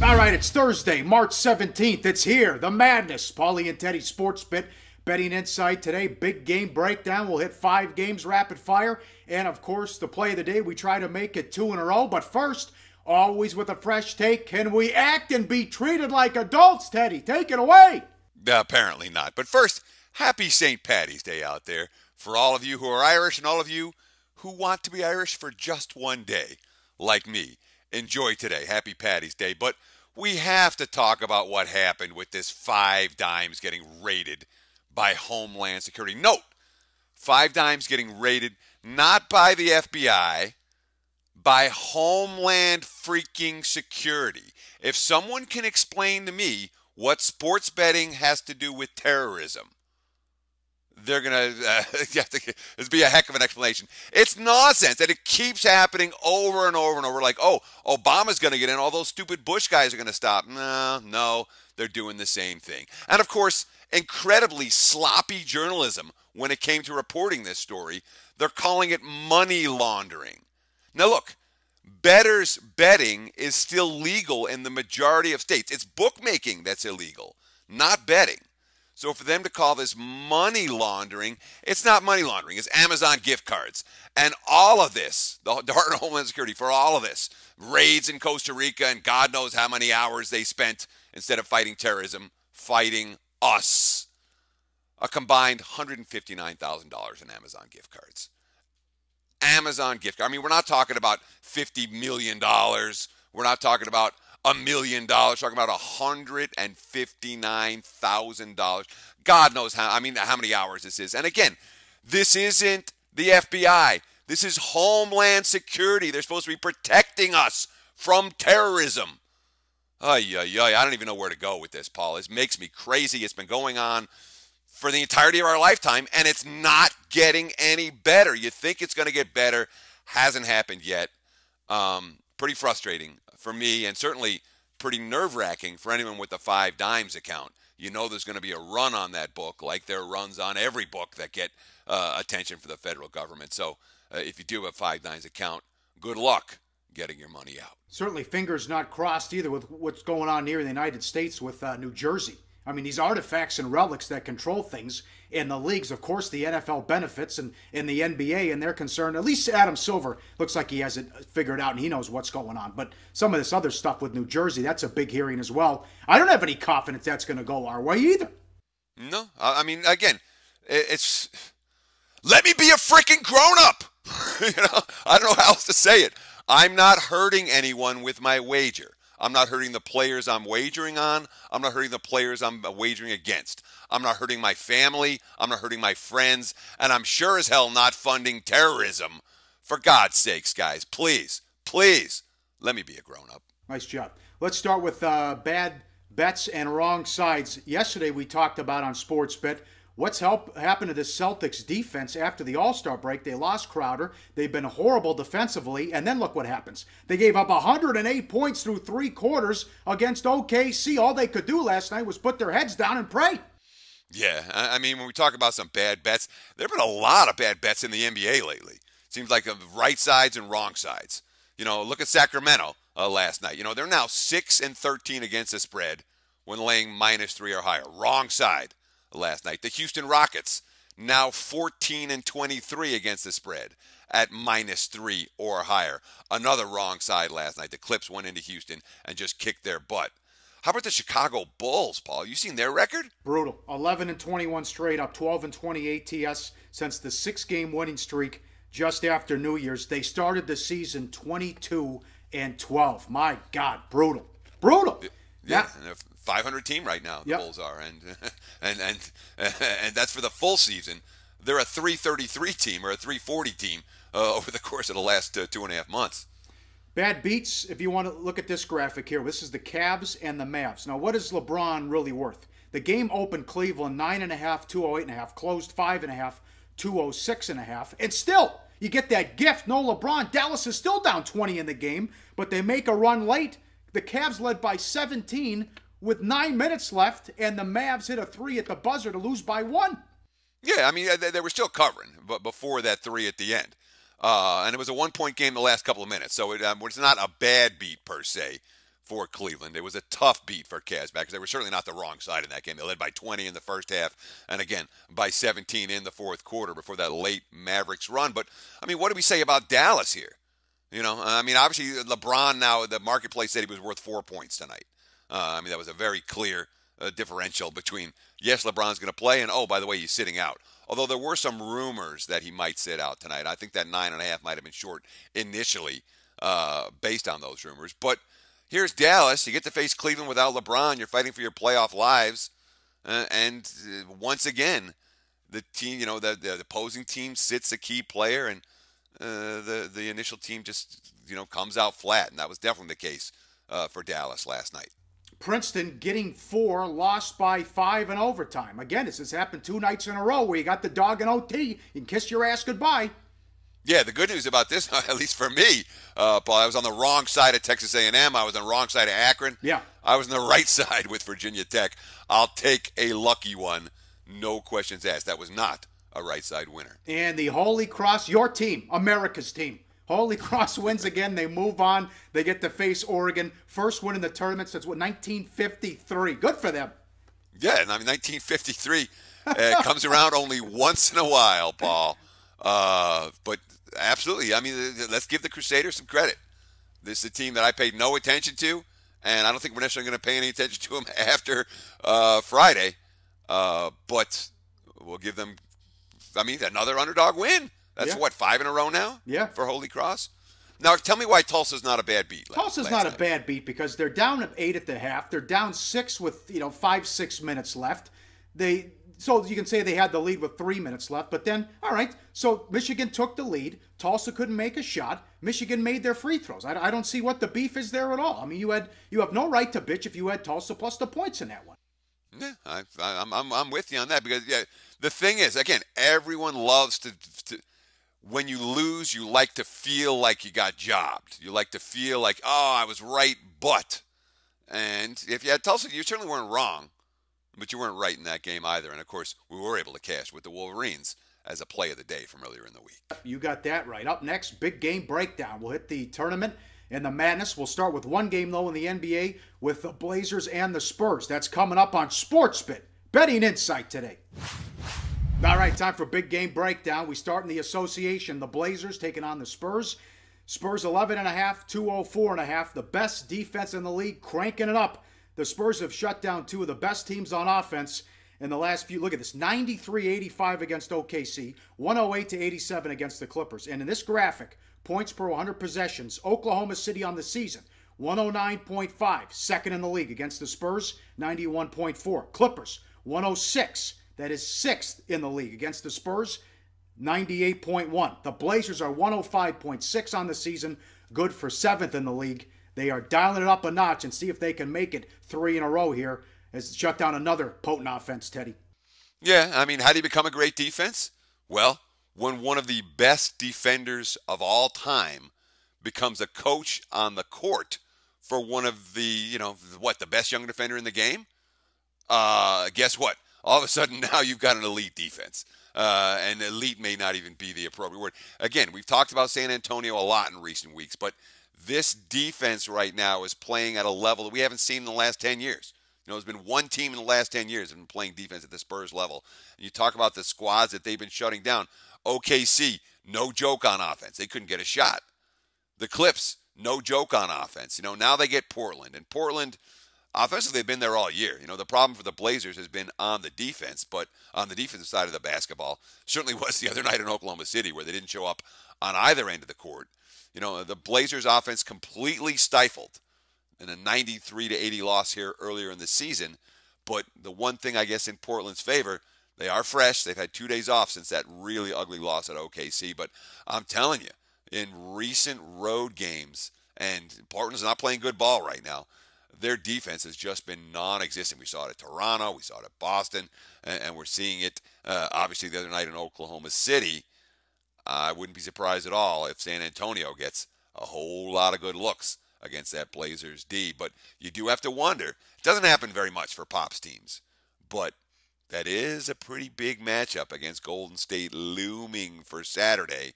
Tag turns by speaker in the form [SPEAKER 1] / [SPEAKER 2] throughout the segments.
[SPEAKER 1] All right, it's Thursday, March 17th. It's here, the madness. Paulie and Teddy Sports Bet betting insight today. Big game breakdown. We'll hit 5 games rapid fire. And, of course, the play of the day, we try to make it 2 in a row. But first, always with a fresh take, can we act and be treated like adults, Teddy? Take it away.
[SPEAKER 2] Apparently not. But first, happy St. Paddy's Day out there for all of you who are Irish and all of you who want to be Irish for just one day, like me. Enjoy today. Happy Paddy's Day. But we have to talk about what happened with this 5 dimes getting raided by Homeland Security. Note, 5 dimes getting raided not by the FBI, by Homeland freaking Security. If someone can explain to me what sports betting has to do with terrorism, they're going to this be a heck of an explanation. It's nonsense that it keeps happening over and over and over. Like, oh, Obama's going to get in. All those stupid Bush guys are going to stop. No, they're doing the same thing. And, of course, incredibly sloppy journalism when it came to reporting this story. They're calling it money laundering. Now, look, bettors betting is still legal in the majority of states. It's bookmaking that's illegal, not betting. So for them to call this money laundering, it's not money laundering. It's Amazon gift cards. And all of this, the Department of Homeland Security, for all of this, raids in Costa Rica and God knows how many hours they spent instead of fighting terrorism, fighting us. A combined $159,000 in Amazon gift cards. Amazon gift card. I mean, we're not talking about $50 million. We're not talking about $1 million. We're talking about $159,000. God knows how many hours this is. And again, this isn't the FBI. This is Homeland Security. They're supposed to be protecting us from terrorism. I don't even know where to go with this, Paul. This makes me crazy. It's been going on for the entirety of our lifetime, and it's not getting any better. You think it's going to get better. Hasn't happened yet. Pretty frustrating for me, and certainly pretty nerve-wracking for anyone with a 5 dimes account. You know there's going to be a run on that book, like there are runs on every book that get attention for the federal government. So if you do have a 5 dimes account, good luck getting your money out.
[SPEAKER 1] Certainly fingers not crossed either with what's going on here in the United States with New Jersey. I mean, these artifacts and relics that control things in the leagues, of course, the NFL benefits and in the NBA, and they're concerned. At least Adam Silver looks like he has it figured out and he knows what's going on. But some of this other stuff with New Jersey, that's a big hearing as well. I don't have any confidence that's going to go our way either.
[SPEAKER 2] No, I mean, again, it's let me be a freaking grown-up. I don't know how else to say it. I'm not hurting anyone with my wager. I'm not hurting the players I'm wagering on. I'm not hurting the players I'm wagering against. I'm not hurting my family. I'm not hurting my friends. And I'm sure as hell not funding terrorism. For God's sakes, guys, please, let me be a grown-up.
[SPEAKER 1] Nice job. Let's start with bad bets and wrong sides. Yesterday we talked about on Sportsbet what's happened to the Celtics defense after the All-Star break. They lost Crowder. They've been horrible defensively. And then look what happens. They gave up 108 points through 3 quarters against OKC. All they could do last night was put their heads down and pray.
[SPEAKER 2] Yeah, I mean, when we talk about some bad bets, there have been a lot of bad bets in the NBA lately. Seems like right sides and wrong sides. Look at Sacramento last night. They're now 6-13 against the spread when laying -3 or higher. Wrong side. Last night. The Houston Rockets now 14-23 against the spread at -3 or higher. Another wrong side last night. The Clips went into Houston and just kicked their butt. How about the Chicago Bulls, Paul? You seen their record?
[SPEAKER 1] Brutal. 11-21 straight up, 12-20 ATS since the 6-game winning streak just after New Year's. They started the season 22-12. My God, brutal.
[SPEAKER 2] Yeah. 500 team right now, the Bulls are, and that's for the full season. They're a 333 team or a 340 team over the course of the last 2.5 months.
[SPEAKER 1] Bad beats, if you want to look at this graphic here, this is the Cavs and the Mavs. Now, what is LeBron really worth? The game opened Cleveland 9.5, 208.5, closed 5.5, 206.5, and still, you get that gift. No LeBron. Dallas is still down 20 in the game, but they make a run late. The Cavs led by 17 with 9 minutes left, and the Mavs hit a 3 at the buzzer to lose by 1.
[SPEAKER 2] Yeah, I mean, they were still covering but before that 3 at the end. And it was a 1-point game the last couple of minutes, so it's not a bad beat per se for Cleveland. It was a tough beat for Cavs because they were certainly not the wrong side in that game. They led by 20 in the first half, and again by 17 in the fourth quarter before that late Mavericks run. But I mean, what do we say about Dallas here? You know, I mean, obviously LeBron now, the marketplace said he was worth 4 points tonight. I mean, that was a very clear differential between, yes, LeBron's going to play, and, oh, by the way, he's sitting out. Although there were some rumors that he might sit out tonight. I think that 9.5 might have been short initially based on those rumors. But here's Dallas. You get to face Cleveland without LeBron. You're fighting for your playoff lives. And once again, the team, you know, the opposing team sits a key player, and the initial team just, you know, comes out flat. And that was definitely the case for Dallas last night.
[SPEAKER 1] Princeton getting 4, lost by 5 in overtime. Again, this has happened 2 nights in a row where you got the dog in OT. You can kiss your ass goodbye.
[SPEAKER 2] Yeah, the good news about this, at least for me, Paul, I was on the wrong side of Texas A&M. I was on the wrong side of Akron.
[SPEAKER 1] Yeah.
[SPEAKER 2] I was on the right side with Virginia Tech. I'll take a lucky one. No questions asked. That was not a right side winner.
[SPEAKER 1] And the Holy Cross, your team, America's team. Holy Cross wins again. They move on. They get to face Oregon. First win in the tournament since, 1953. Good for them.
[SPEAKER 2] Yeah, and I mean, 1953 comes around only once in a while, Paul. But absolutely, I mean, let's give the Crusaders some credit. This is a team that I paid no attention to, and I don't think we're necessarily going to pay any attention to them after Friday. But we'll give them, I mean, another underdog win. That's what, 5 in a row now?
[SPEAKER 1] Yeah.
[SPEAKER 2] For Holy Cross? Now, tell me why Tulsa's not a bad beat.
[SPEAKER 1] Tulsa's not a bad beat because they're down 8 at the half. They're down 6 with, 5-6 minutes left. So you can say they had the lead with 3 minutes left. But then, all right, so Michigan took the lead. Tulsa couldn't make a shot. Michigan made their free throws. I don't see what the beef is there at all. I mean, you have no right to bitch if you had Tulsa plus the points in that one.
[SPEAKER 2] Yeah, I'm with you on that because the thing is, again, everyone loves to when you lose, you like to feel like you got jobbed. You like to feel like, oh, I was right, but. And if you had Tulsa, you certainly weren't wrong, but you weren't right in that game either. And, of course, we were able to cash with the Wolverines as a play of the day from earlier in the week.
[SPEAKER 1] You got that right. Up next, big game breakdown. We'll hit the tournament and the madness. We'll start with one game, though, in the NBA with the Blazers and the Spurs. That's coming up on SportsBit. Betting Insight today. All right, time for big game breakdown. We start in the association. The Blazers taking on the Spurs. Spurs 11.5, 204.5. The best defense in the league, cranking it up. The Spurs have shut down 2 of the best teams on offense in the last few. Look at this, 93-85 against OKC, 108-87 against the Clippers. And in this graphic, points per 100 possessions, Oklahoma City on the season, 109.5, second in the league against the Spurs, 91.4. Clippers, 106. That is 6th in the league against the Spurs, 98.1. The Blazers are 105.6 on the season, good for 7th in the league. They are dialing it up a notch and see if they can make it 3 in a row here as shut down another potent offense, Teddy.
[SPEAKER 2] Yeah, I mean, how do you become a great defense? Well, when one of the best defenders of all time becomes a coach on the court for one of the, the best young defender in the game, guess what? All of a sudden now you've got an elite defense. And elite may not even be the appropriate word. Again, we've talked about San Antonio a lot in recent weeks, but this defense right now is playing at a level that we haven't seen in the last 10 years. There's been one team in the last 10 years that have been playing defense at the Spurs level. And you talk about the squads that they've been shutting down. OKC, no joke on offense. They couldn't get a shot. The Clips, no joke on offense. Now they get Portland. And Portland, offensively, they've been there all year. The problem for the Blazers has been on the defense, but on the defensive side of the basketball, certainly was the other night in Oklahoma City where they didn't show up on either end of the court. The Blazers offense completely stifled in a 93-80 loss here earlier in the season. But the one thing, I guess, in Portland's favor, they are fresh. They've had 2 days off since that really ugly loss at OKC. But I'm telling you, in recent road games, and Portland's not playing good ball right now, their defense has just been non-existent. We saw it at Toronto. We saw it at Boston. And we're seeing it, obviously, the other night in Oklahoma City. I wouldn't be surprised at all if San Antonio gets a whole lot of good looks against that Blazers D. But you do have to wonder. It doesn't happen very much for Pop's teams. But that is a pretty big matchup against Golden State looming for Saturday.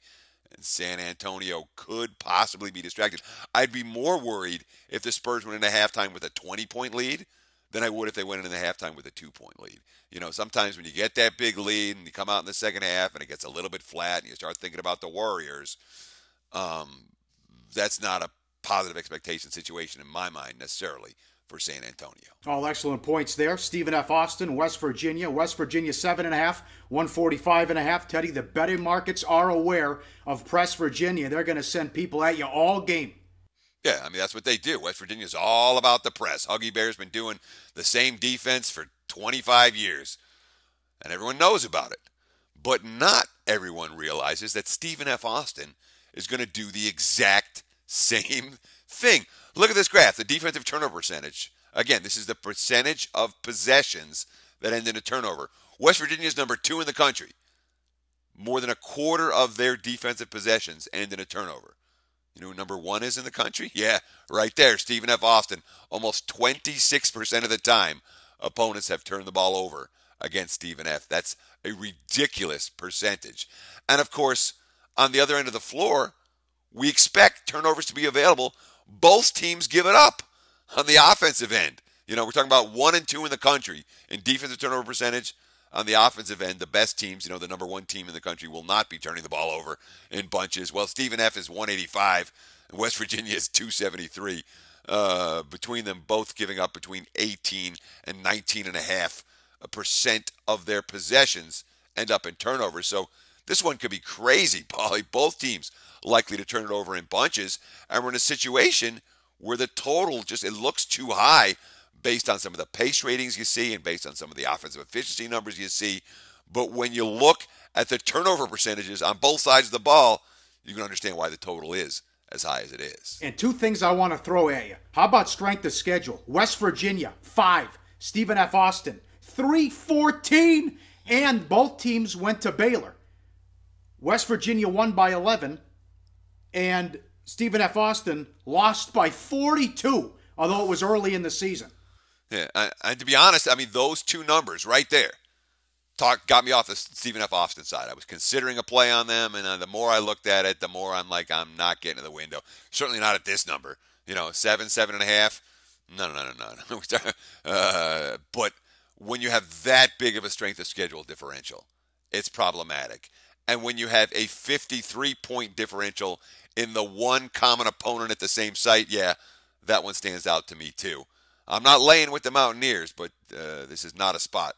[SPEAKER 2] And San Antonio could possibly be distracted. I'd be more worried if the Spurs went into halftime with a 20-point lead than I would if they went into halftime with a 2-point lead. You know, sometimes when you get that big lead and you come out in the second half and it gets a little bit flat and you start thinking about the Warriors, that's not a positive expectation situation in my mind necessarily for San Antonio.
[SPEAKER 1] All excellent points there. Stephen F. Austin, West Virginia. West Virginia 7.5, 145.5. Teddy, the betting markets are aware of Press Virginia. They're going to send people at you all game.
[SPEAKER 2] Yeah, I mean, that's what they do. West Virginia's all about the press. Huggy Bear's been doing the same defense for 25 years, and everyone knows about it. But not everyone realizes that Stephen F. Austin is going to do the exact same thing. Look at this graph, the defensive turnover percentage. Again, this is the percentage of possessions that end in a turnover. West Virginia is number 2 in the country. More than a quarter of their defensive possessions end in a turnover. You know who number 1 is in the country? Yeah, right there, Stephen F. Austin. Almost 26% of the time, opponents have turned the ball over against Stephen F. That's a ridiculous percentage. And of course, on the other end of the floor, we expect turnovers to be available. Both teams give it up on the offensive end. You know, we're talking about 1 and 2 in the country in defensive turnover percentage. On the offensive end, the best teams, you know, the number 1 team in the country will not be turning the ball over in bunches. Well, Stephen F. is 185, and West Virginia is 273. Between them both giving up between 18 and 19.5% of their possessions end up in turnovers. So this one could be crazy, Paulie. Both teams likely to turn it over in bunches, and we're in a situation where the total just, it looks too high based on some of the pace ratings you see and based on some of the offensive efficiency numbers you see. But when you look at the turnover percentages on both sides of the ball, you can understand why the total is as high as it is.
[SPEAKER 1] And 2 things I want to throw at you. How about strength of schedule? West Virginia, 5. Stephen F. Austin, 3-14. And both teams went to Baylor. West Virginia won by 11. And Stephen F. Austin lost by 42, although it was early in the season.
[SPEAKER 2] Yeah, and to be honest, I mean, those 2 numbers right there got me off the Stephen F. Austin side. I was considering a play on them, and the more I looked at it, the more I'm like, I'm not getting to the window. Certainly not at this number. You know, 7, 7.5. No. But when you have that big of a strength of schedule differential, it's problematic. And when you have a 53-point differential in the one common opponent at the same site, yeah, that one stands out to me too. I'm not laying with the Mountaineers, but this is not a spot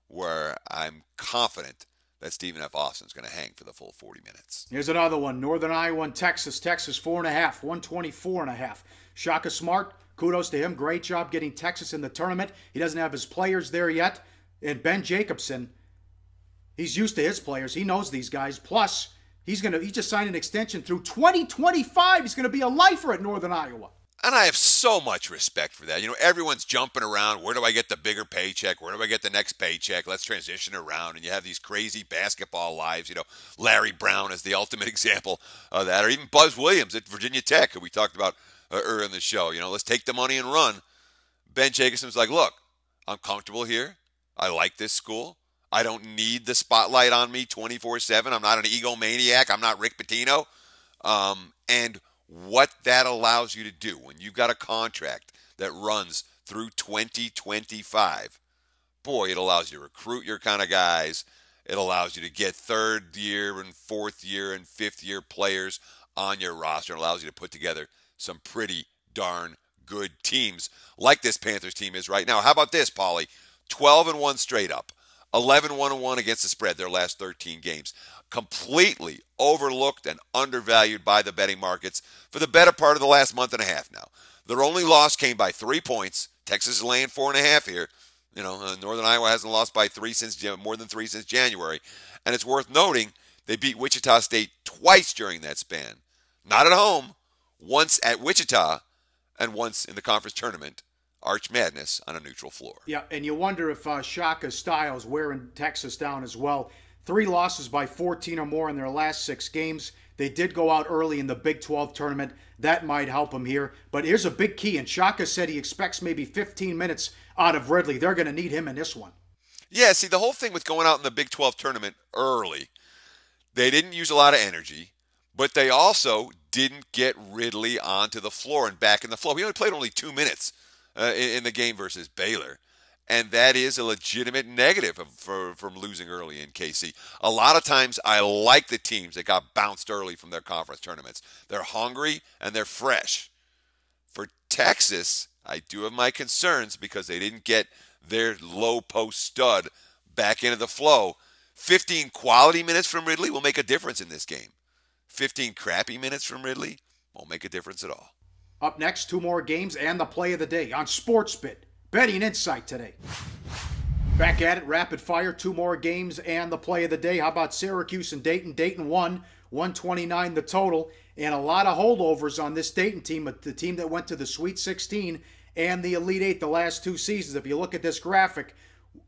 [SPEAKER 2] where I'm confident that Stephen F. Austin's going to hang for the full 40 minutes.
[SPEAKER 1] Here's another one. Northern Iowa and Texas. Texas 4.5, 124.5. Shaka Smart, kudos to him. Great job getting Texas in the tournament. He doesn't have his players there yet. And Ben Jacobson, he's used to his players. He knows these guys. Plus, he just signed an extension through 2025. He's going to be a lifer at Northern Iowa.
[SPEAKER 2] And I have so much respect for that. You know, everyone's jumping around. Where do I get the bigger paycheck? Where do I get the next paycheck? Let's transition around. And you have these crazy basketball lives. You know, Larry Brown is the ultimate example of that. Or even Buzz Williams at Virginia Tech, who we talked about earlier in the show. You know, let's take the money and run. Ben Jacobson's like, look, I'm comfortable here. I like this school. I don't need the spotlight on me 24/7. I'm not an egomaniac. I'm not Rick Pitino. And what that allows you to do when you've got a contract that runs through 2025, boy, it allows you to recruit your kind of guys. It allows you to get 3rd year and 4th year and 5th year players on your roster. It allows you to put together some pretty darn good teams like this Panthers team is right now. How about this, Paulie? 12-1 straight up. 11-1-1 against the spread their last 13 games. Completely overlooked and undervalued by the betting markets for the better part of the last month and a half now. Their only loss came by 3 points. Texas is laying 4.5 here. You know, Northern Iowa hasn't lost by more than 3 since January. And it's worth noting they beat Wichita State twice during that span. Not at home, once at Wichita, and once in the conference tournament. Arch Madness on a neutral floor.
[SPEAKER 1] Yeah, and you wonder if Shaka's style is wearing Texas down as well. 3 losses by 14 or more in their last 6 games. They did go out early in the Big 12 tournament. That might help them here. But here's a big key, and Shaka said he expects maybe 15 minutes out of Ridley. They're going to need him in this one.
[SPEAKER 2] Yeah, see, the whole thing with going out in the Big 12 tournament early, they didn't use a lot of energy, But they also didn't get Ridley onto the floor and back in the flow. He only played only 2 minutes in the game versus Baylor. And that is a legitimate negative from losing early in KC. A lot of times I like the teams that got bounced early from their conference tournaments. They're hungry and they're fresh. For Texas, I do have my concerns because they didn't get their low post stud back into the flow. 15 quality minutes from Ridley will make a difference in this game. 15 crappy minutes from Ridley won't make a difference at all.
[SPEAKER 1] Up next, 2 more games and the play of the day on SportsBit. Betting Insight today. Back at it, rapid fire, 2 more games and the play of the day. How about Syracuse and Dayton? Dayton won, 129 the total, and a lot of holdovers on this Dayton team, the team that went to the Sweet 16 and the Elite 8 the last 2 seasons. If you look at this graphic,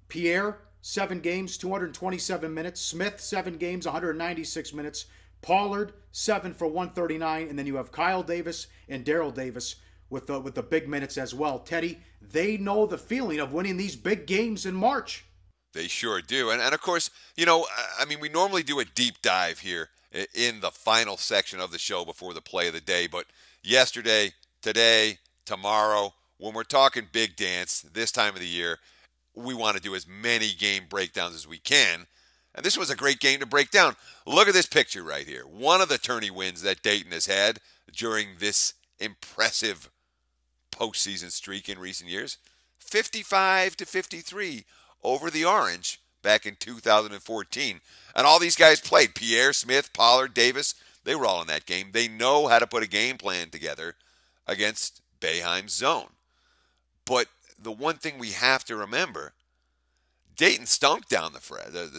[SPEAKER 1] Pierre, 7 games, 227 minutes. Smith, 7 games, 196 minutes. Pollard, 7 for 139. And then you have Kyle Davis and Daryl Davis with the big minutes as well. Teddy, they know the feeling of winning these big games in March.
[SPEAKER 2] They sure do. And of course, you know, I mean, we normally do a deep dive here in the final section of the show before the play of the day. But yesterday, today, tomorrow, when we're talking big dance this time of the year, we want to do as many game breakdowns as we can. And this was a great game to break down. Look at this picture right here. One of the tourney wins that Dayton has had during this impressive postseason streak in recent years. 55-53 over the Orange back in 2014. And all these guys played. Pierre, Smith, Pollard, Davis, they were all in that game. They know how to put a game plan together against Boeheim's zone. But the one thing we have to remember, Dayton stunk down the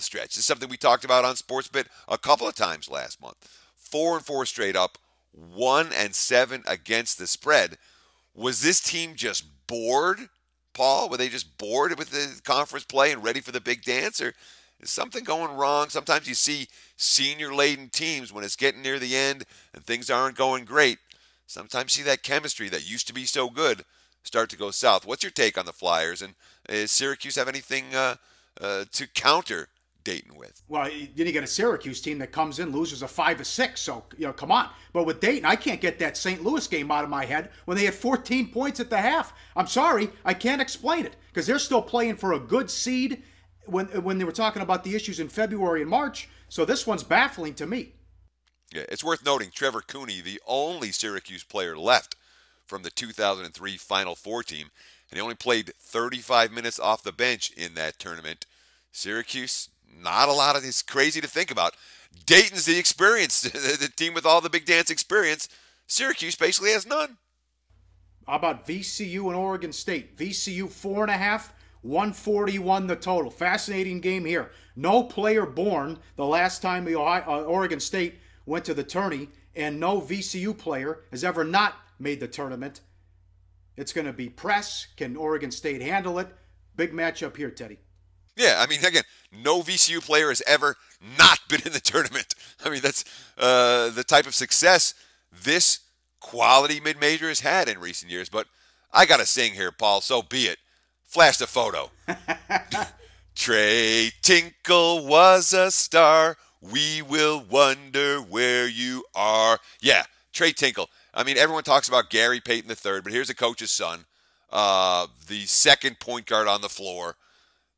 [SPEAKER 2] stretch. This is something we talked about on SportsBit a couple of times last month. 4-4 straight up, 1-7 against the spread. Was this team just bored, Paul? Were they just bored with the conference play and ready for the big dance? Or is something going wrong? Sometimes you see senior-laden teams when it's getting near the end and things aren't going great. Sometimes you see that chemistry that used to be so good start to go south. What's your take on the Flyers? And does Syracuse have anything to counter Dayton with?
[SPEAKER 1] Well, then you get a Syracuse team that comes in, loses a 5-6. So, you know, come on. But with Dayton, I can't get that St. Louis game out of my head when they had 14 points at the half. I'm sorry, I can't explain it because they're still playing for a good seed when they were talking about the issues in February and March. So this one's baffling to me.
[SPEAKER 2] Yeah, it's worth noting Trevor Cooney, the only Syracuse player left from the 2003 Final Four team, and he only played 35 minutes off the bench in that tournament. Syracuse, not a lot of this. Crazy to think about. Dayton's the experience, the team with all the big dance experience. Syracuse basically has none.
[SPEAKER 1] How about VCU and Oregon State? VCU 4.5, 141 the total. Fascinating game here. No player born the last time the Oregon State went to the tourney, and no VCU player has ever not made the tournament. It's going to be press. Can Oregon State handle it? Big matchup here, Teddy.
[SPEAKER 2] Yeah, I mean, again, no VCU player has ever not been in the tournament. I mean, that's the type of success this quality mid-major has had in recent years. But I got to sing here, Paul, so be it. Flash the photo. Trey Tinkle was a star. We will wonder where you are. Yeah, Trey Tinkle. I mean, everyone talks about Gary Payton III, but here's the coach's son, the second point guard on the floor,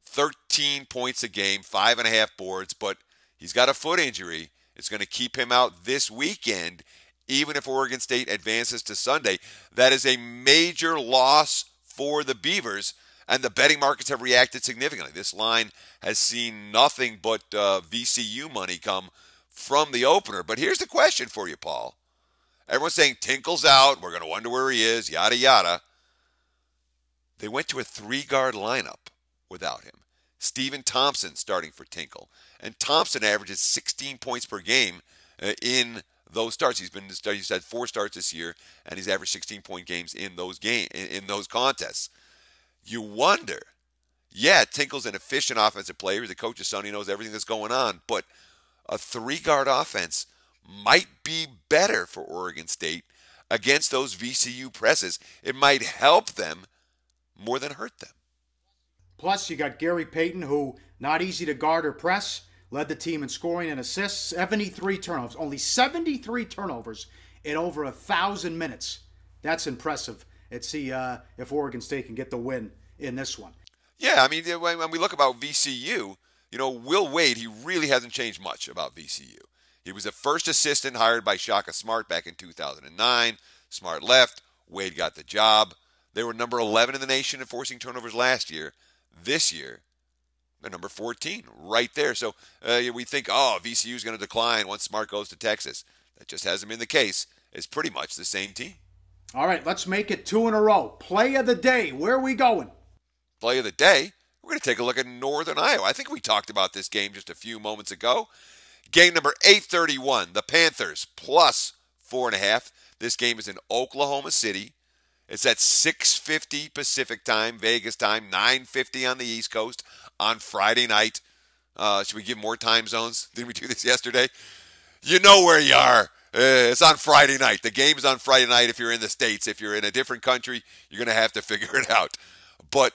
[SPEAKER 2] 13 points a game, 5.5 boards, but he's got a foot injury. It's going to keep him out this weekend, even if Oregon State advances to Sunday. That is a major loss for the Beavers, and the betting markets have reacted significantly. This line has seen nothing but VCU money come from the opener. But here's the question for you, Paul. Everyone's saying Tinkle's out. We're going to wonder where he is, yada, yada. They went to a 3-guard lineup without him. Stephen Thompson starting for Tinkle. And Thompson averages 16 points per game in those starts. He's had 4 starts this year, and he's averaged 16-point games in those contests. You wonder, yeah, Tinkle's an efficient offensive player. He's the coach's son. He knows everything that's going on. But a 3-guard offense might be better for Oregon State against those VCU presses. It might help them more than hurt them.
[SPEAKER 1] Plus, you got Gary Payton, who not easy to guard or press. Led the team in scoring and assists, 73 turnovers. Only 73 turnovers in over 1,000 minutes. That's impressive. Let's see if Oregon State can get the win in this one.
[SPEAKER 2] Yeah, I mean, when we look about VCU, Will Wade, he really hasn't changed much about VCU. He was the first assistant hired by Shaka Smart back in 2009. Smart left. Wade got the job. They were number 11 in the nation in forcing turnovers last year. This year, they're number 14, right there. So we think, VCU is going to decline once Smart goes to Texas. That just hasn't been the case. It's pretty much the same team.
[SPEAKER 1] All right, let's make it 2 in a row. Play of the day. Where are we going?
[SPEAKER 2] Play of the day. We're going to take a look at Northern Iowa. I think we talked about this game just a few moments ago. Game number 831, the Panthers plus 4.5. This game is in Oklahoma City. It's at 6:50 Pacific time, Vegas time, 9:50 on the East Coast on Friday night. Should we give more time zones? Didn't we do this yesterday? You know where you are. It's on Friday night. The game is on Friday night if you're in the States. If you're in a different country, you're going to have to figure it out. But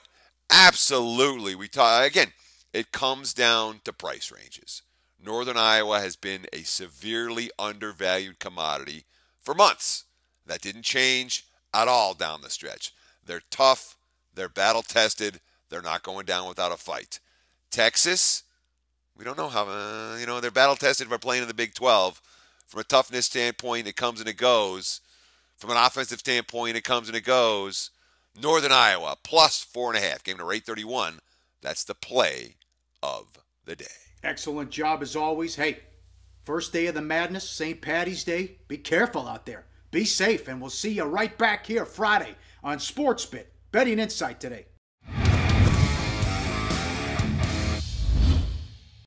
[SPEAKER 2] absolutely, again, it comes down to price ranges. Northern Iowa has been a severely undervalued commodity for months. That didn't change at all down the stretch. They're tough. They're battle-tested. They're not going down without a fight. Texas, we don't know how, they're battle-tested by playing in the Big 12. From a toughness standpoint, it comes and it goes. From an offensive standpoint, it comes and it goes. Northern Iowa, plus 4.5. Game number 831. That's the play of the day.
[SPEAKER 1] Excellent job as always. Hey, first day of the madness, St. Patty's Day. Be careful out there. Be safe, and we'll see you right back here Friday on SportsBit. Betting Insight today.